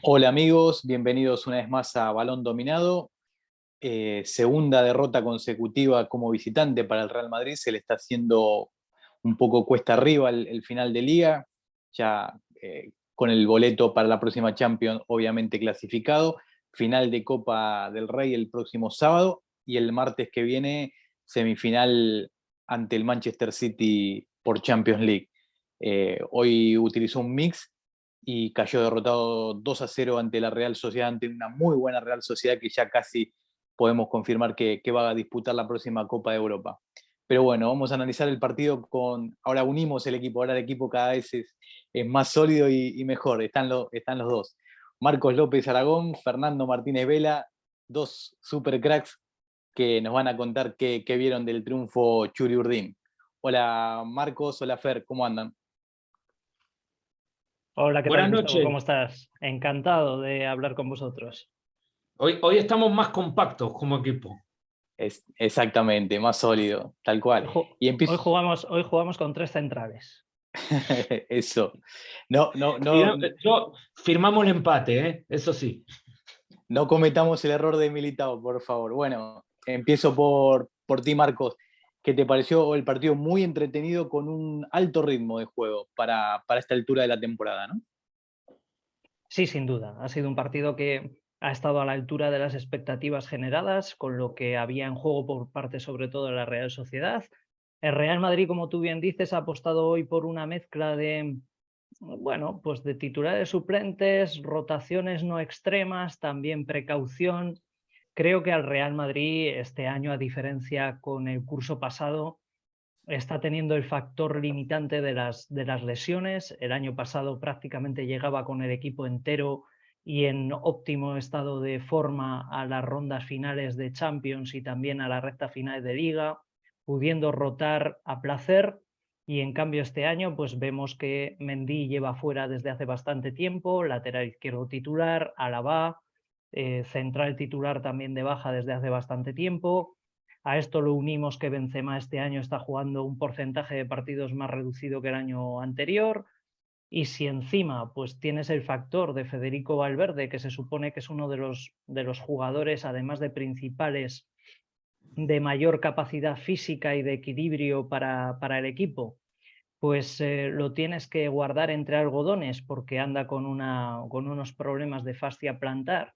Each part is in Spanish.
Hola amigos, bienvenidos una vez más a Balón Dominado. Segunda derrota consecutiva como visitante para el Real Madrid. Se le está haciendo un poco cuesta arriba el final de liga, ya con el boleto para la próxima Champions obviamente clasificado. Final de Copa del Rey el próximo sábado y el martes que viene semifinal ante el Manchester City por Champions League. Hoy utilizó un mix y cayó derrotado 2-0 ante la Real Sociedad, ante una muy buena Real Sociedad que ya casi podemos confirmar que va a disputar la próxima Copa de Europa. Pero bueno, vamos a analizar el partido con... Ahora unimos el equipo, ahora el equipo cada vez es más sólido y mejor, están los dos. Marcos López Aragón, Fernando Martínez Vela, dos super cracks que nos van a contar qué vieron del triunfo Churi Urdín. Hola Marcos, hola Fer, ¿cómo andan? Hola, ¿qué tal, Buenas Gustavo? noches. ¿Cómo estás? Encantado de hablar con vosotros. Hoy estamos más compactos como equipo. Exactamente, más sólido, tal Hoy, cual. ju- Y hoy empiezo... jugamos, hoy jugamos con tres centrales. Eso. No, no, Y no, firmamos el empate, ¿eh? Eso sí. no cometamos el error de Militao, por favor. Bueno, empiezo por ti, Marcos. ¿Qué te pareció el partido? Muy entretenido con un alto ritmo de juego para esta altura de la temporada, ¿no? Sí, sin duda. Ha sido un partido que ha estado a la altura de las expectativas generadas, con lo que había en juego por parte sobre todo de la Real Sociedad. El Real Madrid, como tú bien dices, ha apostado hoy por una mezcla de, bueno, pues de titulares suplentes, rotaciones no extremas, también precaución. Creo que al Real Madrid este año, a diferencia con el curso pasado, está teniendo el factor limitante de las lesiones. El año pasado prácticamente llegaba con el equipo entero y en óptimo estado de forma a las rondas finales de Champions y también a la recta final de Liga, pudiendo rotar a placer. Y en cambio este año pues vemos que Mendy lleva fuera desde hace bastante tiempo, lateral izquierdo titular, Alaba, central titular también de baja desde hace bastante tiempo. A esto lo unimos que Benzema este año está jugando un porcentaje de partidos más reducido que el año anterior. Y si encima pues tienes el factor de Federico Valverde, que se supone que es uno de los jugadores, además de principales, de mayor capacidad física y de equilibrio para el equipo, pues lo tienes que guardar entre algodones porque anda con unos problemas de fascia plantar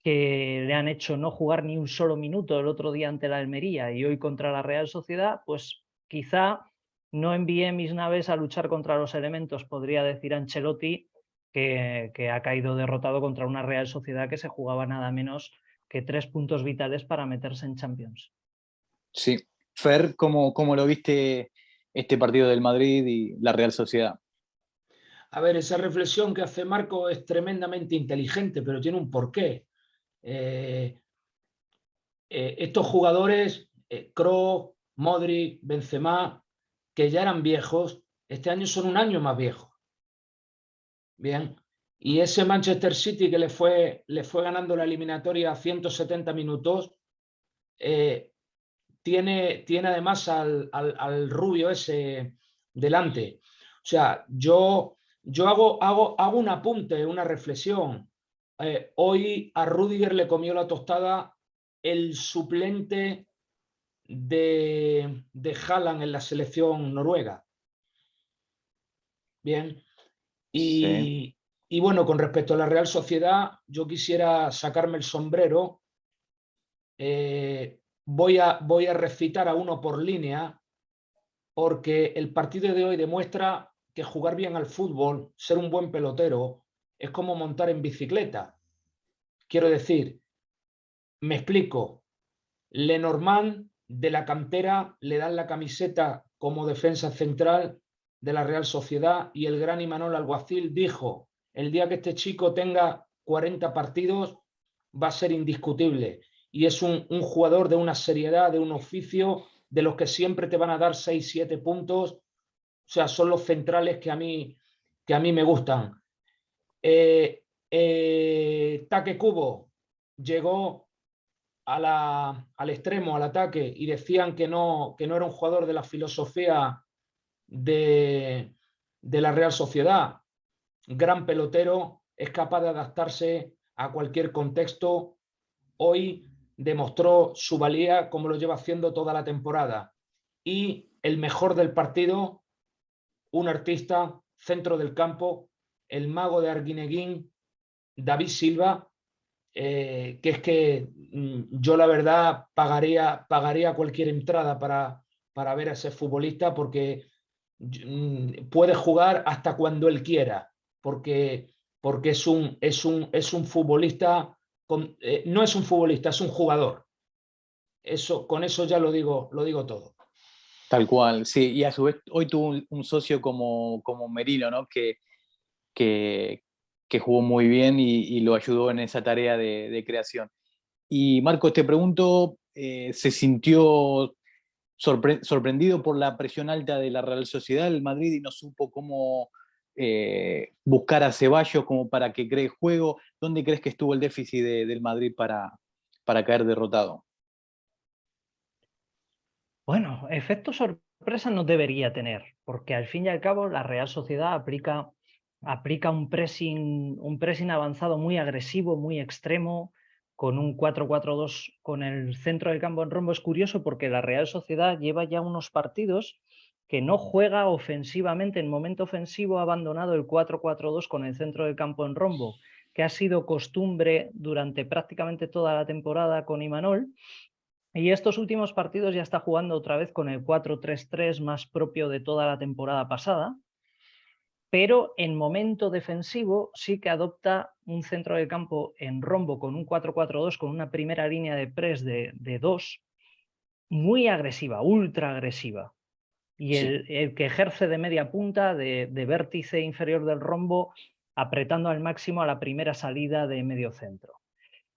que le han hecho no jugar ni un solo minuto el otro día ante la Almería y hoy contra la Real Sociedad, pues quizá no envié mis naves a luchar contra los elementos, podría decir Ancelotti, que ha caído derrotado contra una Real Sociedad que se jugaba nada menos que 3 puntos vitales para meterse en Champions. Sí. Fer, ¿cómo lo viste este partido del Madrid y la Real Sociedad? A ver, esa reflexión que hace Marco es tremendamente inteligente, pero tiene un porqué. Eh, Estos jugadores, Kroos, Modric, Benzema, que ya eran viejos, este año son un año más viejos. Bien. Y ese Manchester City que le fue ganando la eliminatoria a 170 minutos, tiene además al rubio ese delante. O sea, yo hago un apunte, una reflexión. Hoy a Rudiger le comió la tostada el suplente de Haaland en la selección noruega. Bien. Sí. Y bueno, con respecto a la Real Sociedad, yo quisiera sacarme el sombrero. Voy a recitar a uno por línea, porque el partido de hoy demuestra que jugar bien al fútbol, ser un buen pelotero, es como montar en bicicleta. Quiero decir, me explico, Lenormand de la cantera le dan la camiseta como defensa central de la Real Sociedad y el gran Imanol Alguacil dijo, el día que este chico tenga 40 partidos va a ser indiscutible y es un jugador de una seriedad, de un oficio, de los que siempre te van a dar 6-7 puntos. O sea, son los centrales que a mí me gustan. Taque Cubo llegó al extremo, al ataque, y decían que no era un jugador de la filosofía de la Real Sociedad. Gran pelotero, es capaz de adaptarse a cualquier contexto. Hoy demostró su valía como lo lleva haciendo toda la temporada. Y el mejor del partido, un artista, centro del campo, el mago de Arguineguín, David Silva, que es que yo la verdad pagaría cualquier entrada para ver a ese futbolista, porque puede jugar hasta cuando él quiera, porque es un futbolista, no es un futbolista, es un jugador. Con eso ya lo digo todo. Tal cual, sí, y a su vez hoy tuvo un socio como Merino, ¿no? que, que jugó muy bien y lo ayudó en esa tarea de creación. Y Marcos, te pregunto, ¿se sintió sorprendido por la presión alta de la Real Sociedad del Madrid y no supo cómo buscar a Ceballos como para que cree juego? ¿Dónde crees que estuvo el déficit del Madrid para caer derrotado? Bueno, efecto sorpresa no debería tener, porque al fin y al cabo la Real Sociedad aplica un pressing avanzado muy agresivo, muy extremo, con un 4-4-2 con el centro del campo en rombo. Es curioso porque la Real Sociedad lleva ya unos partidos que no juega ofensivamente. En momento ofensivo ha abandonado el 4-4-2 con el centro del campo en rombo, que ha sido costumbre durante prácticamente toda la temporada con Imanol. Y estos últimos partidos ya está jugando otra vez con el 4-3-3 más propio de toda la temporada pasada, pero en momento defensivo sí que adopta un centro del campo en rombo con un 4-4-2, con una primera línea de press de 2, muy agresiva, ultra agresiva. Y Sí. el que ejerce de media punta, de vértice inferior del rombo, apretando al máximo a la primera salida de medio centro.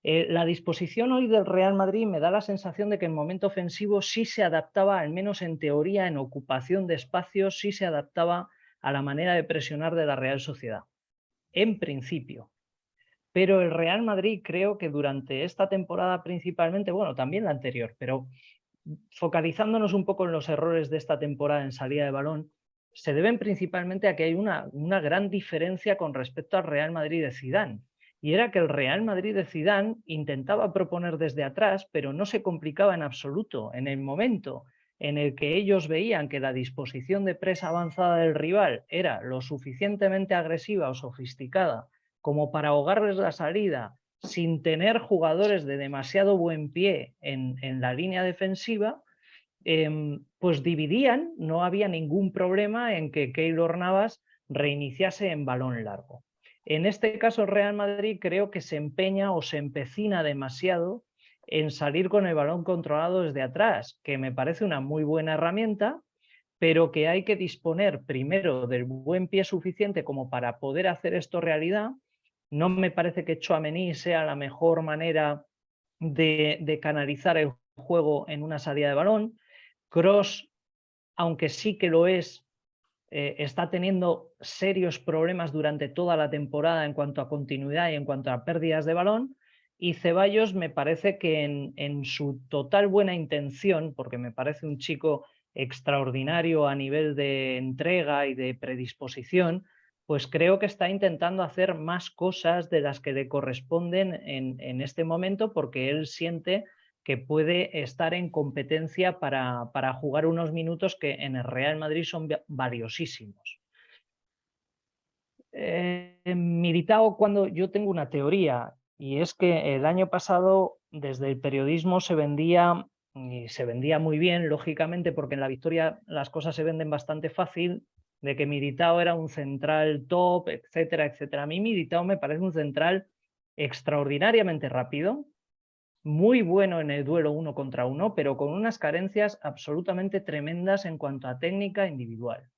La disposición hoy del Real Madrid me da la sensación de que en momento ofensivo sí se adaptaba, al menos en teoría, en ocupación de espacios, sí se adaptaba a la manera de presionar de la Real Sociedad, en principio. Pero el Real Madrid creo que durante esta temporada principalmente, bueno, también la anterior, pero focalizándonos un poco en los errores de esta temporada en salida de balón, se deben principalmente a que hay una gran diferencia con respecto al Real Madrid de Zidane. Y era que el Real Madrid de Zidane intentaba proponer desde atrás, pero no se complicaba en absoluto. En el momento en el que ellos veían que la disposición de presa avanzada del rival era lo suficientemente agresiva o sofisticada como para ahogarles la salida sin tener jugadores de demasiado buen pie en la línea defensiva, pues dividían, no había ningún problema en que Keylor Navas reiniciase en balón largo. En este caso, el Real Madrid creo que se empeña o se empecina demasiado en salir con el balón controlado desde atrás, que me parece una muy buena herramienta, pero que hay que disponer primero del buen pie suficiente como para poder hacer esto realidad. No me parece que Tchouaméni sea la mejor manera de canalizar el juego en una salida de balón. Kroos, aunque sí que lo es, está teniendo serios problemas durante toda la temporada en cuanto a continuidad y en cuanto a pérdidas de balón. Y Ceballos me parece que en su total buena intención, porque me parece un chico extraordinario a nivel de entrega y de predisposición, pues creo que está intentando hacer más cosas de las que le corresponden en este momento, porque él siente que puede estar en competencia para jugar unos minutos que en el Real Madrid son valiosísimos. Militao, cuando yo tengo una teoría, y es que el año pasado desde el periodismo se vendía, y se vendía muy bien, lógicamente, porque en la Victoria las cosas se venden bastante fácil, de que Militao era un central top, etcétera, etcétera. A mí Militao me parece un central extraordinariamente rápido, muy bueno en el duelo 1 contra 1, pero con unas carencias absolutamente tremendas en cuanto a técnica individual.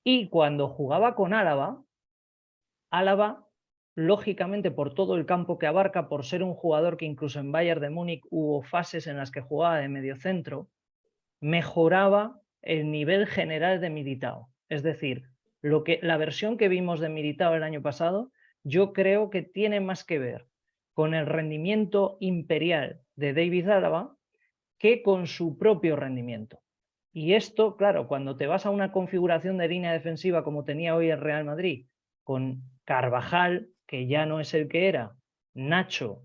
Y cuando jugaba con Álava, lógicamente por todo el campo que abarca, por ser un jugador que incluso en Bayern de Múnich hubo fases en las que jugaba de mediocentro, mejoraba el nivel general de Militao. Es decir, la versión que vimos de Militao el año pasado, yo creo que tiene más que ver con el rendimiento imperial de David Álava que con su propio rendimiento. Y esto, claro, cuando te vas a una configuración de línea defensiva como tenía hoy el Real Madrid, con Carvajal, que ya no es el que era, Nacho,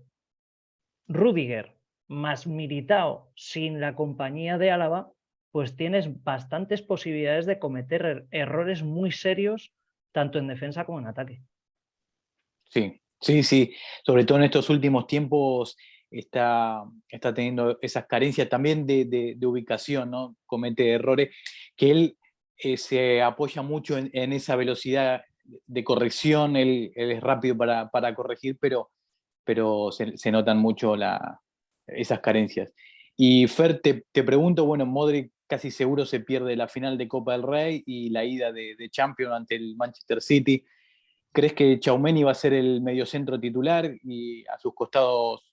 Rüdiger, más Militao, sin la compañía de Álava, pues tienes bastantes posibilidades de cometer errores muy serios, tanto en defensa como en ataque. Sí, sí, sí. Sobre todo en estos últimos tiempos está teniendo esas carencias también de ubicación, ¿no? Comete errores que él se apoya mucho en esa velocidad de corrección, él es rápido para corregir, pero se notan mucho esas carencias. Y Fer, te pregunto, bueno, Modric casi seguro se pierde la final de Copa del Rey y la ida de Champions ante el Manchester City. ¿Crees que Tchouaméni va a ser el mediocentro titular y a sus costados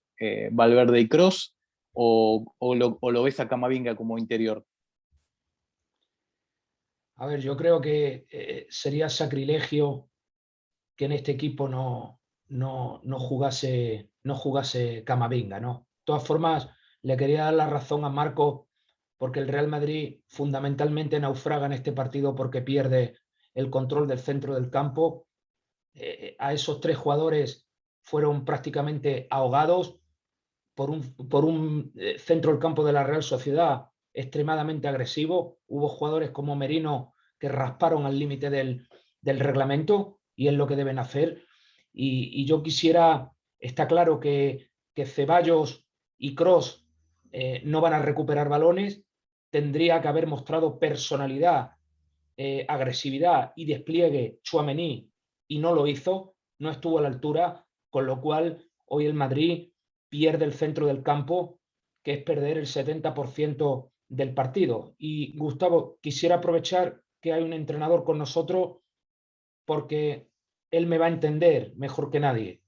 Valverde y Kroos? ¿O lo ves a Camavinga como interior? A ver, yo creo que sería sacrilegio que en este equipo no jugase Camavinga, ¿no? De todas formas, le quería dar la razón a Marco, porque el Real Madrid fundamentalmente naufraga en este partido porque pierde el control del centro del campo. A esos 3 jugadores fueron prácticamente ahogados por un centro del campo de la Real Sociedad extremadamente agresivo. Hubo jugadores como Merino que rasparon al límite del reglamento, y es lo que deben hacer. Y yo quisiera, está claro que Ceballos y Kroos no van a recuperar balones. Tendría que haber mostrado personalidad, agresividad y despliegue Tchouaméni, y no lo hizo, no estuvo a la altura, con lo cual hoy el Madrid pierde el centro del campo, que es perder el 70% del partido. Y Gustavo, quisiera aprovechar que hay un entrenador con nosotros, porque él me va a entender mejor que nadie.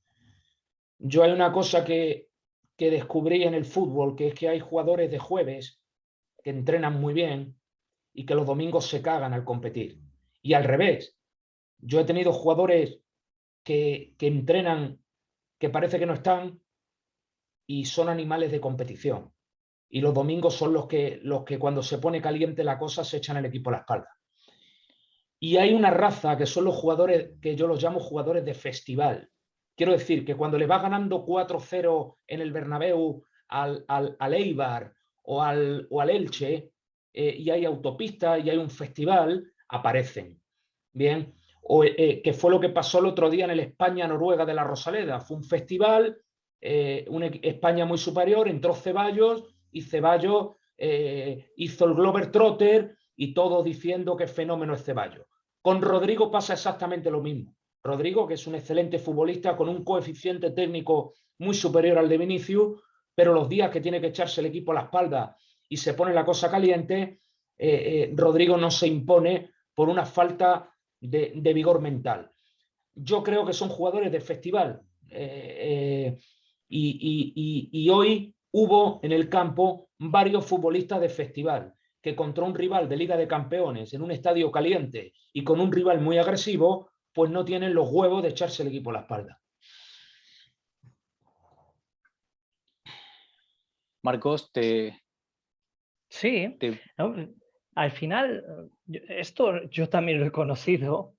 Yo hay una cosa que descubrí en el fútbol, que es que hay jugadores de jueves que entrenan muy bien y que los domingos se cagan al competir. Y al revés, yo he tenido jugadores que entrenan, que parece que no están, y son animales de competición. Y los domingos son los que cuando se pone caliente la cosa se echan el equipo a la espalda. Y hay una raza que son los jugadores, que yo los llamo jugadores de festival. Quiero decir que cuando le va ganando 4-0 en el Bernabéu al Eibar o al Elche, y hay autopista y hay un festival, aparecen. Bien, que fue lo que pasó el otro día en el España-Noruega de la Rosaleda. Fue un festival, una España muy superior, entró Ceballos y Ceballos hizo el Globetrotter, y todos diciendo que fenómeno es Ceballos. Con Rodrigo pasa exactamente lo mismo. Rodrigo, que es un excelente futbolista con un coeficiente técnico muy superior al de Vinicius, pero los días que tiene que echarse el equipo a la espalda y se pone la cosa caliente, Rodrigo no se impone por una falta de vigor mental. Yo creo que son jugadores de festival, y hoy hubo en el campo varios futbolistas de festival que, contra un rival de Liga de Campeones en un estadio caliente y con un rival muy agresivo, pues no tienen los huevos de echarse el equipo a la espalda. Marcos, Sí, ¿no? Al final, esto yo también lo he conocido,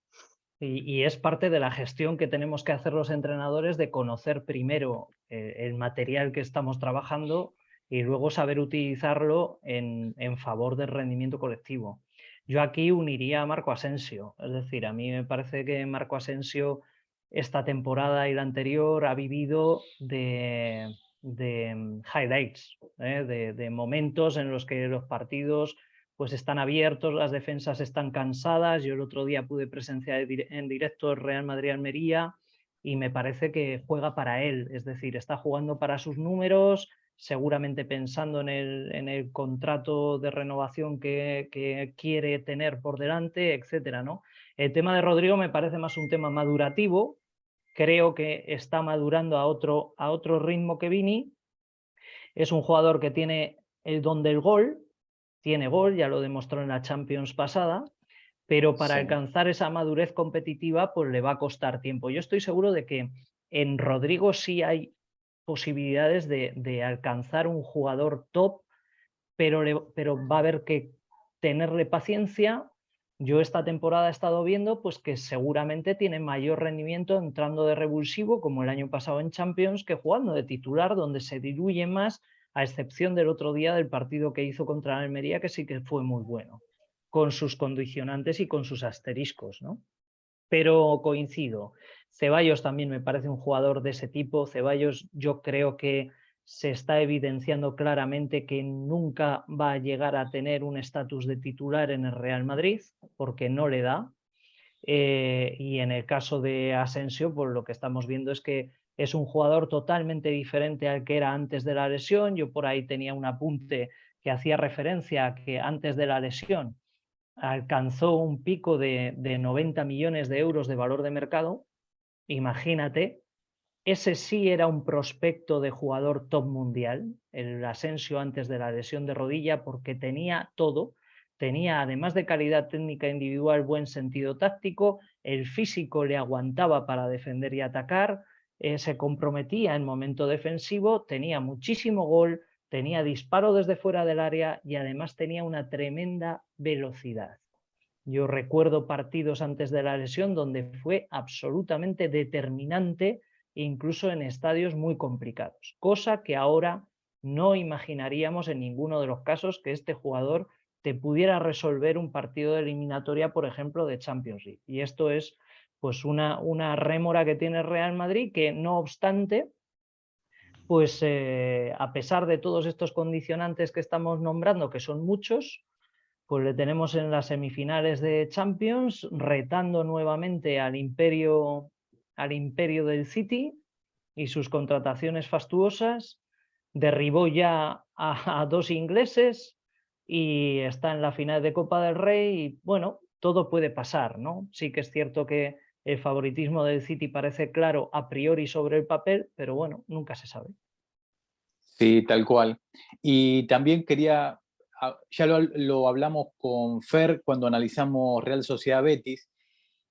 y es parte de la gestión que tenemos que hacer los entrenadores, de conocer primero el material que estamos trabajando y luego saber utilizarlo en favor del rendimiento colectivo. Yo aquí uniría a Marco Asensio, es decir, a mí me parece que Marco Asensio esta temporada y la anterior ha vivido de highlights, de momentos en los que los partidos pues están abiertos, las defensas están cansadas. Yo el otro día pude presenciar en directo el Real Madrid-Almería y me parece que juega para él, es decir, está jugando para sus números, seguramente pensando en el contrato de renovación que quiere tener por delante, etcétera, ¿no? El tema de Rodrigo me parece más un tema madurativo. Creo que está madurando a otro ritmo que Vini. Es un jugador que tiene el don del gol, tiene gol, ya lo demostró en la Champions pasada, pero para alcanzar esa madurez competitiva pues le va a costar tiempo. Yo estoy seguro de que en Rodrigo sí hay posibilidades de alcanzar un jugador top, pero va a haber que tenerle paciencia, Yo esta temporada he estado viendo pues, que seguramente tiene mayor rendimiento entrando de revulsivo, como el año pasado en Champions, que jugando de titular, donde se diluye más, a excepción del otro día del partido que hizo contra la Almería, que sí que fue muy bueno, con sus condicionantes y con sus asteriscos, ¿no? Pero coincido. Ceballos también me parece un jugador de ese tipo. Ceballos, yo creo que se está evidenciando claramente que nunca va a llegar a tener un estatus de titular en el Real Madrid, porque no le da. Y en el caso de Asensio, pues lo que estamos viendo es que es un jugador totalmente diferente al que era antes de la lesión. Yo por ahí tenía un apunte que hacía referencia a que antes de la lesión alcanzó un pico de 90 millones de euros de valor de mercado. Imagínate, ese sí era un prospecto de jugador top mundial, el Asensio antes de la lesión de rodilla, porque tenía todo. Tenía, además de calidad técnica individual, buen sentido táctico, el físico le aguantaba para defender y atacar, se comprometía en momento defensivo, tenía muchísimo gol, tenía disparo desde fuera del área y además tenía una tremenda velocidad. Yo recuerdo partidos antes de la lesión donde fue absolutamente determinante, incluso en estadios muy complicados, cosa que ahora no imaginaríamos en ninguno de los casos que este jugador te pudiera resolver un partido de eliminatoria, por ejemplo, de Champions League. Y esto es pues una rémora que tiene el Real Madrid que, no obstante, pues a pesar de todos estos condicionantes que estamos nombrando, que son muchos, pues le tenemos en las semifinales de Champions, retando nuevamente al imperio del City y sus contrataciones fastuosas. Derribó ya a dos ingleses y está en la final de Copa del Rey. Y bueno, todo puede pasar, ¿no? Sí que es cierto que el favoritismo del City parece claro a priori sobre el papel, pero bueno, nunca se sabe. Sí, tal cual. Y también quería, ya lo hablamos con Fer cuando analizamos Real Sociedad Betis,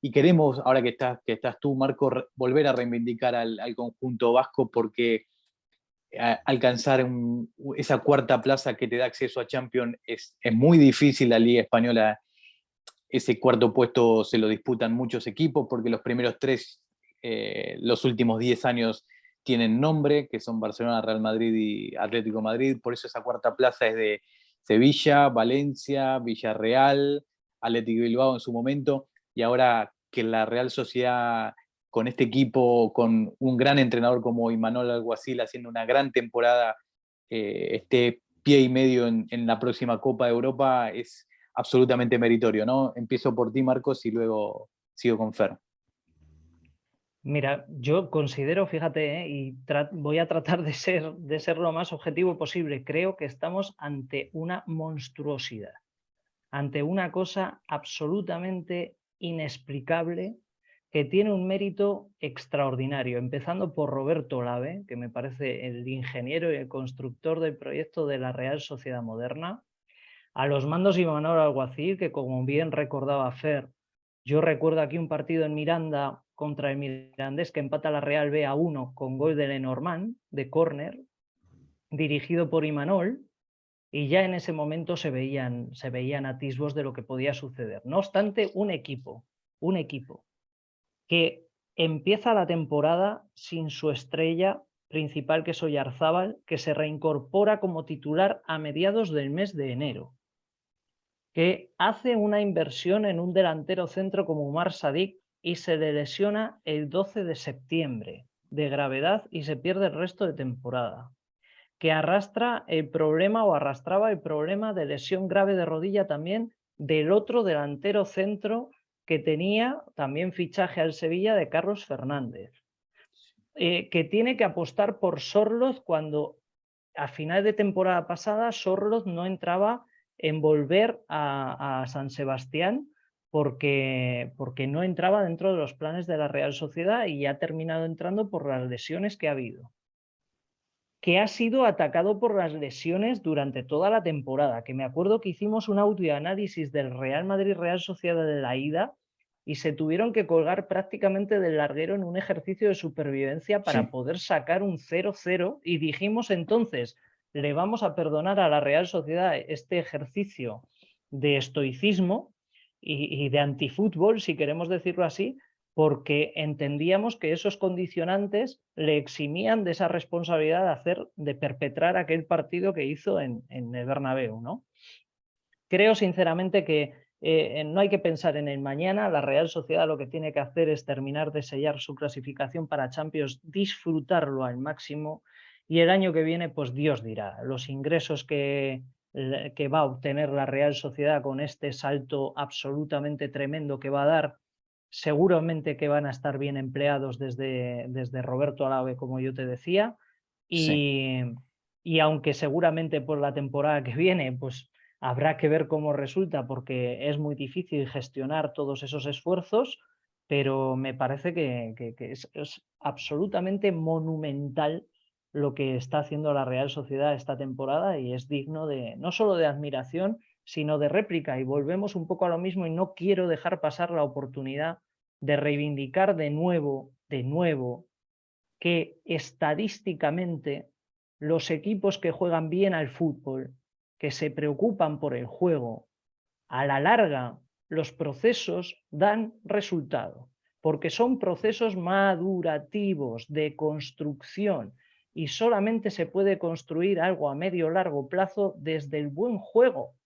y queremos, ahora que estás tú, Marco, volver a reivindicar al conjunto vasco, porque alcanzar esa cuarta plaza que te da acceso a Champions es muy difícil. La Liga Española, ese cuarto puesto se lo disputan muchos equipos, porque los primeros tres, los últimos 10 años tienen nombre, que son Barcelona, Real Madrid y Atlético Madrid. Por eso esa cuarta plaza es de Sevilla, Valencia, Villarreal, Atlético Bilbao en su momento, y ahora que la Real Sociedad, con este equipo, con un gran entrenador como Imanol Alguacil haciendo una gran temporada, esté pie y medio en la próxima Copa de Europa, es absolutamente meritorio, ¿no? Empiezo por ti, Marcos, y luego sigo con Fer. Mira, yo considero, fíjate, y voy a tratar de ser lo más objetivo posible. Creo que estamos ante una monstruosidad, ante una cosa absolutamente inexplicable que tiene un mérito extraordinario, empezando por Roberto Lave, que me parece el ingeniero y el constructor del proyecto de la Real Sociedad Moderna, a los mandos Imanol Alguacil, que como bien recordaba Fer, yo recuerdo aquí un partido en Miranda contra el Mirandés que empata la Real B a 1 con gol de Lenormand, de córner, dirigido por Imanol, y ya en ese momento se veían atisbos de lo que podía suceder. No obstante, un equipo que empieza la temporada sin su estrella principal, que es Oyarzábal, que se reincorpora como titular a mediados del mes de enero, que hace una inversión en un delantero centro como Umar Sadik y se le lesiona el 12 de septiembre de gravedad y se pierde el resto de temporada, que arrastraba el problema de lesión grave de rodilla también del otro delantero centro que tenía también fichaje al Sevilla, de Carlos Fernández, que tiene que apostar por Sorloz cuando a final de temporada pasada Sorloz no entraba en volver a San Sebastián porque no entraba dentro de los planes de la Real Sociedad y ha terminado entrando por las lesiones que ha habido, que ha sido atacado por las lesiones durante toda la temporada, que me acuerdo que hicimos un audioanálisis del Real Madrid-Real Sociedad de la ida y se tuvieron que colgar prácticamente del larguero en un ejercicio de supervivencia para poder sacar un 0-0, y dijimos entonces, le vamos a perdonar a la Real Sociedad este ejercicio de estoicismo, y de antifútbol, si queremos decirlo así, porque entendíamos que esos condicionantes le eximían de esa responsabilidad de perpetrar aquel partido que hizo en el Bernabéu, ¿no? Creo sinceramente que no hay que pensar en el mañana. La Real Sociedad lo que tiene que hacer es terminar de sellar su clasificación para Champions, disfrutarlo al máximo, y el año que viene, pues Dios dirá, los ingresos que va a obtener la Real Sociedad con este salto absolutamente tremendo que va a dar, seguramente que van a estar bien empleados desde Roberto Alave, como yo te decía, y aunque seguramente por la temporada que viene, pues habrá que ver cómo resulta, porque es muy difícil gestionar todos esos esfuerzos, pero me parece que es absolutamente monumental lo que está haciendo la Real Sociedad esta temporada, y es digno no solo de admiración, sino de réplica. Y volvemos un poco a lo mismo, y no quiero dejar pasar la oportunidad de reivindicar de nuevo, que estadísticamente los equipos que juegan bien al fútbol, que se preocupan por el juego, a la larga los procesos dan resultado, porque son procesos madurativos de construcción, y solamente se puede construir algo a medio o largo plazo desde el buen juego,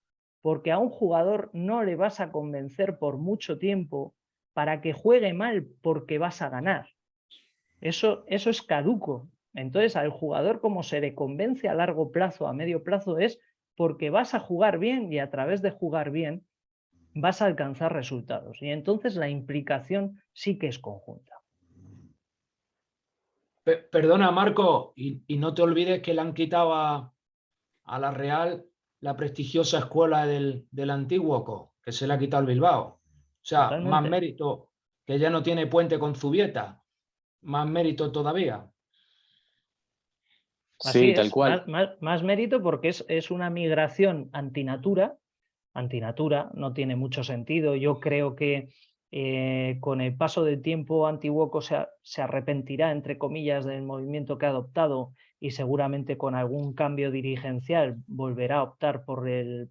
porque a un jugador no le vas a convencer por mucho tiempo para que juegue mal porque vas a ganar. Eso es caduco. Entonces, al jugador, como se le convence a largo plazo, a medio plazo, es porque vas a jugar bien, y a través de jugar bien vas a alcanzar resultados. Y entonces la implicación sí que es conjunta. Perdona, Marco, y no te olvides que le han quitado a la Real la prestigiosa escuela del Antiguoco, que se le ha quitado el Bilbao. O sea, Totalmente. más mérito, que ya no tiene puente con Zubieta, más mérito todavía. Así Sí, tal es, cual. más mérito, porque es una migración antinatura. Antinatura no tiene mucho sentido. Yo creo que con el paso del tiempo Antiguoco se arrepentirá, entre comillas, del movimiento que ha adoptado, y seguramente con algún cambio dirigencial volverá a optar por el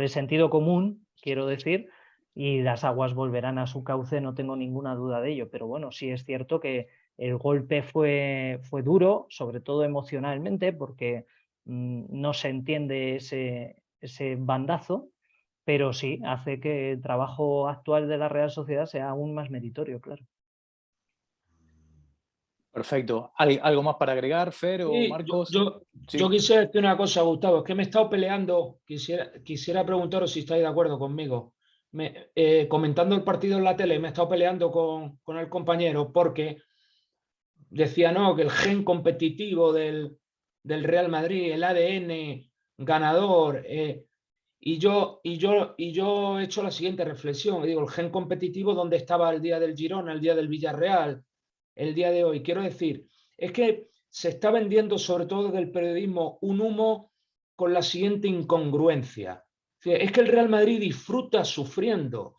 sentido común, quiero decir, y las aguas volverán a su cauce, no tengo ninguna duda de ello. Pero bueno, sí es cierto que el golpe fue duro, sobre todo emocionalmente, porque no se entiende ese bandazo, pero sí hace que el trabajo actual de la Real Sociedad sea aún más meritorio, claro. Perfecto. ¿Algo más para agregar, Fer o Sí, Marcos? yo Sí. quisiera decir una cosa, Gustavo, es que me he estado peleando, quisiera preguntaros si estáis de acuerdo conmigo. Comentando el partido en la tele, me he estado peleando con el compañero porque decía, no, que el gen competitivo del Real Madrid, el ADN ganador, y yo he hecho la siguiente reflexión. Digo, el gen competitivo, ¿dónde estaba el día del Girona, el día del Villarreal, el día de hoy? Quiero decir, es que se está vendiendo, sobre todo del periodismo, un humo con la siguiente incongruencia. Es que el Real Madrid disfruta sufriendo.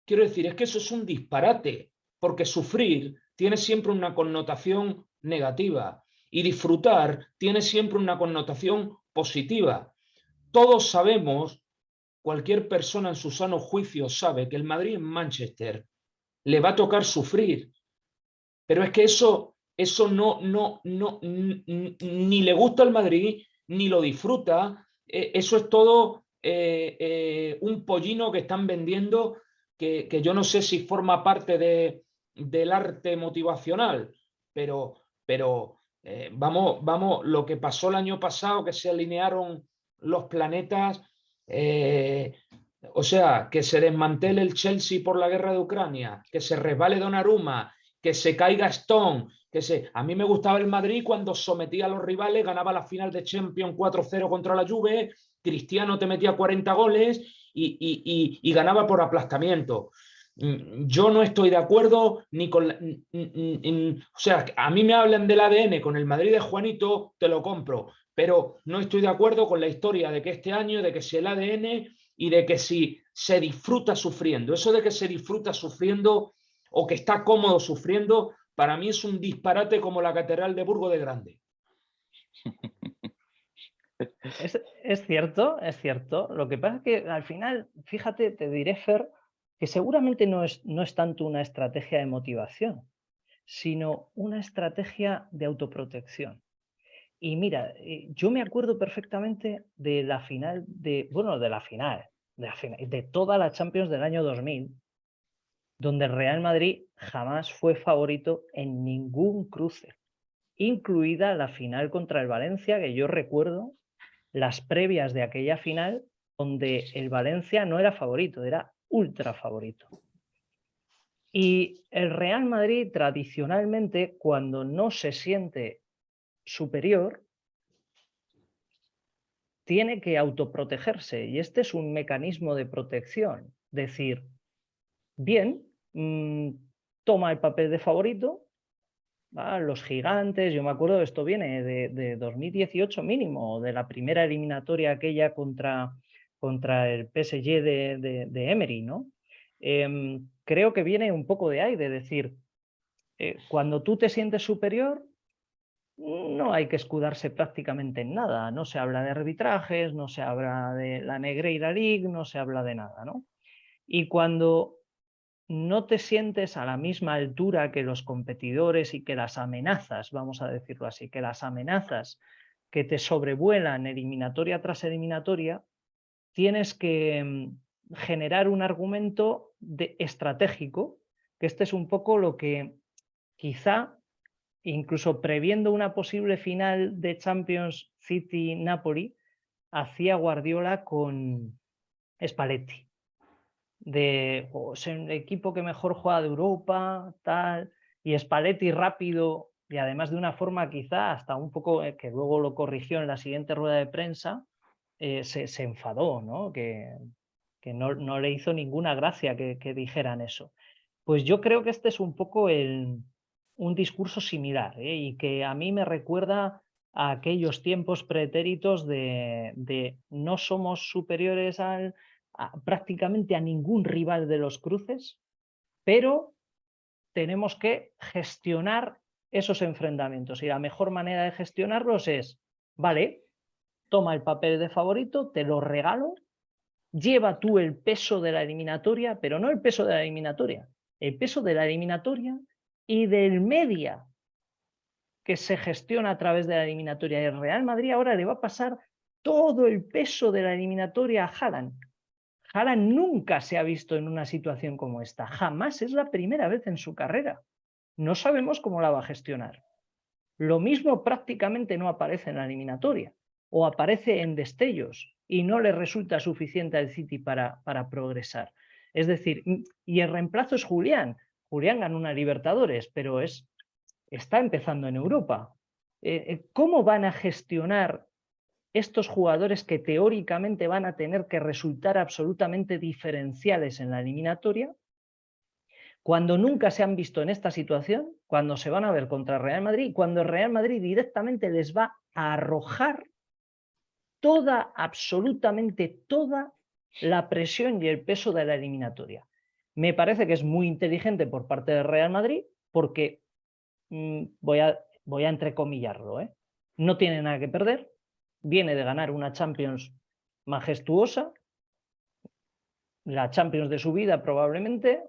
Quiero decir, es que eso es un disparate, porque sufrir tiene siempre una connotación negativa y disfrutar tiene siempre una connotación positiva. Todos sabemos, cualquier persona en su sano juicio sabe que el Madrid en Manchester le va a tocar sufrir, pero es que eso no, ni le gusta al Madrid, ni lo disfruta. Eso es todo un pollino que están vendiendo, que yo no sé si forma parte del arte motivacional, pero vamos, lo que pasó el año pasado, que se alinearon los planetas, o sea, que se desmantele el Chelsea por la guerra de Ucrania, que se resbale Donnarumma, que se caiga Stone, a mí me gustaba el Madrid cuando sometía a los rivales, ganaba la final de Champions 4-0 contra la Juve, Cristiano te metía 40 goles y ganaba por aplastamiento. Yo no estoy de acuerdo ni con... o sea, a mí me hablan del ADN con el Madrid de Juanito, te lo compro, pero no estoy de acuerdo con la historia de que este año, de que si el ADN y de que si se disfruta sufriendo. Eso de que se disfruta sufriendo o que está cómodo sufriendo, para mí es un disparate como la Catedral de Burgos de Grande. Es cierto, es cierto. Lo que pasa es que al final, fíjate, te diré, Fer, que seguramente no es tanto una estrategia de motivación, sino una estrategia de autoprotección. Y mira, yo me acuerdo perfectamente de la final, bueno, de toda la Champions del año 2000, donde el Real Madrid jamás fue favorito en ningún cruce, incluida la final contra el Valencia, que yo recuerdo las previas de aquella final, donde el Valencia no era favorito, era ultra favorito. Y el Real Madrid tradicionalmente, cuando no se siente superior, tiene que autoprotegerse, y este es un mecanismo de protección. Decir, bien, toma el papel de favorito, ¿va? Los gigantes, yo me acuerdo, esto viene de 2018 mínimo, de la primera eliminatoria aquella contra el PSG de Emery, ¿no? Creo que viene un poco de ahí, de decir, cuando tú te sientes superior, no hay que escudarse prácticamente en nada. No se habla de arbitrajes, no se habla de la Negreira League, no se habla de nada, ¿no? Y cuando no te sientes a la misma altura que los competidores y que las amenazas, vamos a decirlo así, que las amenazas que te sobrevuelan eliminatoria tras eliminatoria, tienes que generar un argumento estratégico, que este es un poco lo que quizá, incluso previendo una posible final de Champions City-Napoli, hacía Guardiola con Spalletti. Es el equipo que mejor juega de Europa, tal, y Spalletti rápido, y además de una forma quizá hasta un poco, que luego lo corrigió en la siguiente rueda de prensa, se enfadó, ¿no? Que no le hizo ninguna gracia que dijeran eso. Pues yo creo que este es un poco un discurso similar, y que a mí me recuerda a aquellos tiempos pretéritos de no somos superiores prácticamente a ningún rival de los cruces, pero tenemos que gestionar esos enfrentamientos. Y la mejor manera de gestionarlos es, vale, toma el papel de favorito, te lo regalo, lleva tú el peso de la eliminatoria, pero no el peso de la eliminatoria, el peso de la eliminatoria y del media que se gestiona a través de la eliminatoria. El Real Madrid ahora le va a pasar todo el peso de la eliminatoria a Haaland. Haaland nunca se ha visto en una situación como esta, jamás, es la primera vez en su carrera. No sabemos cómo la va a gestionar. Lo mismo prácticamente no aparece en la eliminatoria, o aparece en destellos y no le resulta suficiente al City para progresar. Es decir, y el reemplazo es Julián. Julián ganó una Libertadores, pero está empezando en Europa. ¿Cómo van a gestionar estos jugadores que teóricamente van a tener que resultar absolutamente diferenciales en la eliminatoria, cuando nunca se han visto en esta situación, cuando se van a ver contra Real Madrid, cuando el Real Madrid directamente les va a arrojar toda, absolutamente toda la presión y el peso de la eliminatoria? Me parece que es muy inteligente por parte del Real Madrid porque, voy a entrecomillarlo, no tiene nada que perder, viene de ganar una Champions majestuosa, la Champions de su vida probablemente,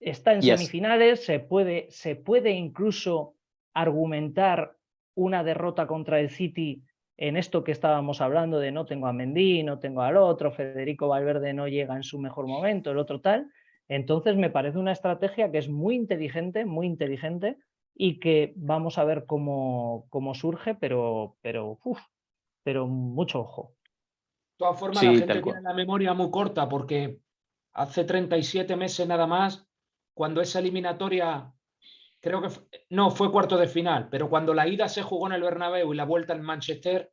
está en semifinales, se puede incluso argumentar una derrota contra el City en esto que estábamos hablando de no tengo a Mendy, no tengo al otro, Federico Valverde no llega en su mejor momento, el otro tal. Entonces me parece una estrategia que es muy inteligente y que vamos a ver cómo surge, pero mucho ojo. De todas formas, Sí, la gente tiene la memoria muy corta porque hace 37 meses nada más, cuando esa eliminatoria, creo que no fue cuarto de final, pero cuando la ida se jugó en el Bernabéu y la vuelta en Manchester,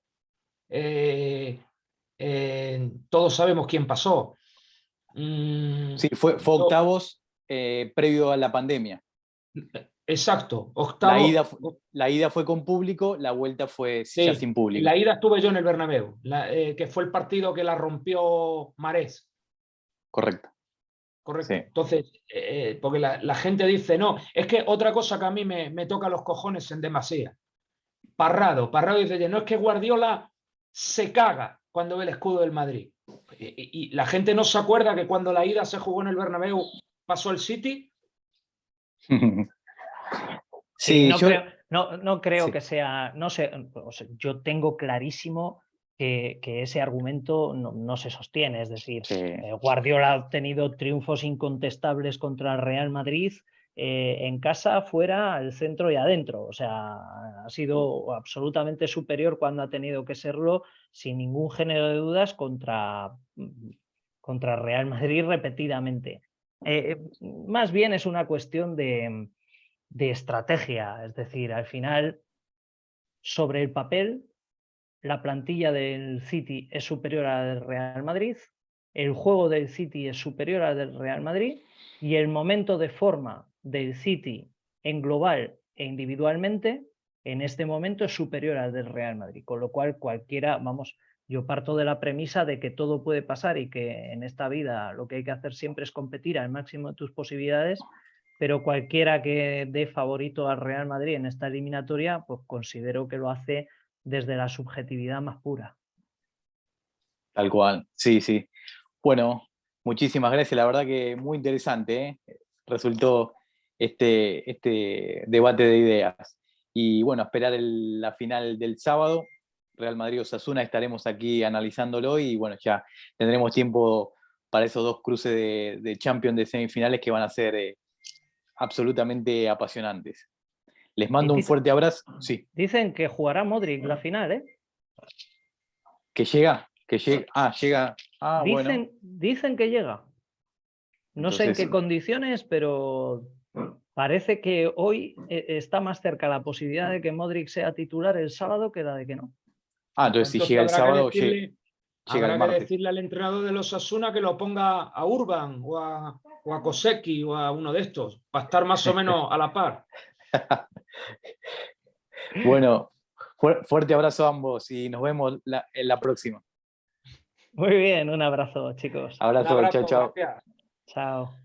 todos sabemos quién pasó. Sí, fue octavos previo a la pandemia. Exacto, octavo. La ida fue con público, la vuelta fue Sí, ya sin público. la ida estuve yo en el Bernabéu, que fue el partido que la rompió Marés. Correcto. Correcto. Sí. Entonces, porque la gente dice, no, es que otra cosa que a mí me toca los cojones en demasía. Parrado dice, no, es que Guardiola se caga cuando ve el escudo del Madrid. Y la gente no se acuerda que cuando la ida se jugó en el Bernabéu pasó el City. Sí, no yo, creo, no creo sí. que sea, no sé, o sea, yo tengo clarísimo que ese argumento no se sostiene. Es decir, Sí. Guardiola ha obtenido triunfos incontestables contra el Real Madrid en casa, fuera, el centro y adentro. O sea, ha sido absolutamente superior cuando ha tenido que serlo, sin ningún género de dudas, contra Real Madrid repetidamente. Más bien es una cuestión de estrategia. Es decir, al final, sobre el papel, la plantilla del City es superior a la del Real Madrid, el juego del City es superior al del Real Madrid y el momento de forma del City en global e individualmente en este momento es superior al del Real Madrid, con lo cual cualquiera, vamos, yo parto de la premisa de que todo puede pasar y que en esta vida lo que hay que hacer siempre es competir al máximo de tus posibilidades, pero cualquiera que dé favorito al Real Madrid en esta eliminatoria, pues considero que lo hace desde la subjetividad más pura. Tal cual, sí, sí. Bueno, muchísimas gracias, la verdad que muy interesante, ¿eh? Resultó este debate de ideas. Y bueno, esperar la final del sábado, Real Madrid-Osasuna, estaremos aquí analizándolo y bueno, ya tendremos tiempo para esos dos cruces de Champions de semifinales que van a ser absolutamente apasionantes. Les mando un fuerte abrazo. Sí. Dicen que jugará Modric la final, ¿eh? Que llega. Llega. Bueno. Dicen que llega. No sé en qué condiciones, pero parece que hoy está más cerca la posibilidad de que Modric sea titular el sábado que la de que no. Entonces si llega el sábado, llega el habrá que martes. decirle al entrenador de los Osasuna que lo ponga a Urban o a Kosecki o a uno de estos, para estar más o menos a la par. Bueno, fuerte abrazo a ambos y nos vemos en la próxima. Muy bien, un abrazo, chicos. Abrazo, Un abrazo, chao, chao. gracias. Chao.